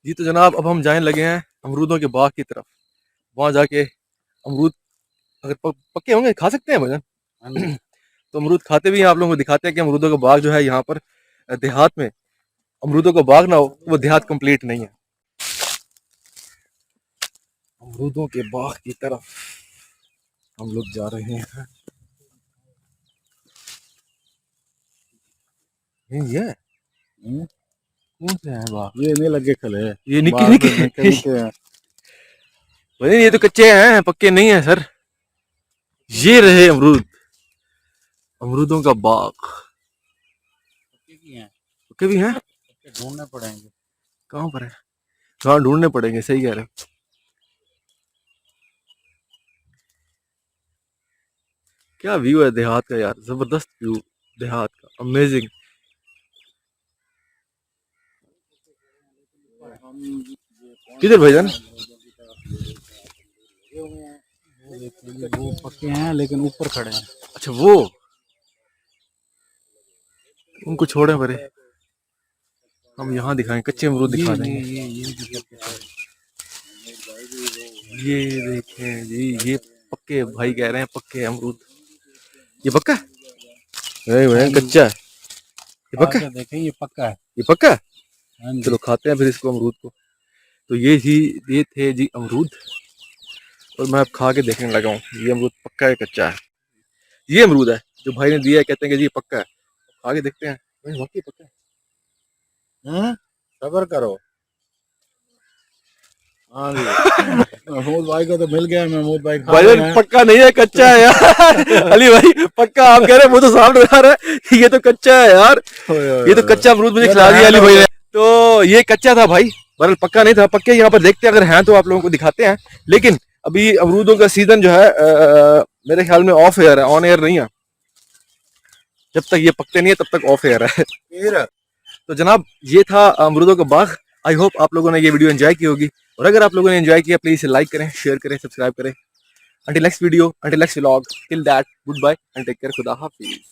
जी तो जनाब अब हम जाने लगे हैं अमरूदों के बाग की तरफ। वहां जाके अमरूद अगर पक्के होंगे खा सकते हैं भजन। हाँ जी। तो अमरूद खाते भी हैं, आप लोगों को दिखाते हैं कि अमरूदों का बाग जो है यहाँ पर देहात में अमरूदों का बाग ना हो तो वो देहात कंप्लीट नहीं है। अमरूदों के बाग की तरफ हम लोग जा रहे हैं। ये है हम्म, कौन से हैं बाग? ये नहीं लगे खले ये निके बाहर पे निके निके निके हैं। ये तो कच्चे हैं, पक्के नहीं है सर। ये रहे अमरूद, अमरूदों का बाग। पक्के की हैं, पक्के भी हैं? पक्के ढूंढने पड़ेंगे। कहाँ पर है? हाँ ढूंढने पड़ेंगे, सही कह रहे हो। क्या व्यू है देहात का यार, जबरदस्त व्यू देहात का, अमेजिंग। हम ये कौन किधर भाईजान? वो देखिए, वो पक्के हैं लेकिन ऊपर खड़े हैं। अच्छा वो, उनको छोड़े परे, हम यहाँ दिखाएं, कच्चे अमरूद ये दिखा ये देंगे। ये जो पक्के खड़े ये देखें जी, ये पक्के भाई कह रहे हैं, पक्के अमरूद। ये पक्का है? नहीं हैं। हाँ भाई जी, कच्चा है। ये खा पक्का है? के देखें, ये पक्का है। ये पक्का है? हाँ जी। चलो खाते हैं फिर इसको, अमरूद को। तो ये जी, ये थे जी अमरूद, और मैं अब खा के देखने लगा हूँ ये अमरूद पक्का है कच्चा है। ये अमरूद है जो भाई ने दिया है, कहते हैं कि जी ये पक्का है। खा के देखते हैं भाई, वाकई पक्का है। सबर करो। हाँ जी। महमूद भाई को तो मिल गया, महमूद भाई खा रहे भाई हैं। पक्का नहीं है, कच्चा है यार। अली भाई पक्का आप कह रहे हैं, वो तो साफ नजर आ रहा है ये तो कच्चा है यार। ओए ओए ये तो ओए। कच्चा अमरूद मुझे ये तो खिला दिया है अली ना भाई वो। ने। तो ये कच्चा था भाई, बरल पक्का नहीं था। पक्के यहाँ पर देखते हैं, अगर हैं तो आप लोगों को दिखाते हैं। लेकिन अभी अमरूदों का सीजन जो है मेरे ख्याल में ऑफ एयर है, ऑन एयर नहीं है। जब तक ये पकते नहीं है तब तक ऑफ एयर है। फिर तो जनाब ये था अमरूदों का बाग। आई होप आप लोगों ने ये वीडियो एंजॉय की होगी, और अगर आप लोगों ने एंजॉय किया प्लीज लाइक करें, शेयर करें, सब्सक्राइब करें। Until next video, until next vlog, till that, goodbye and take care. Khuda Hafiz.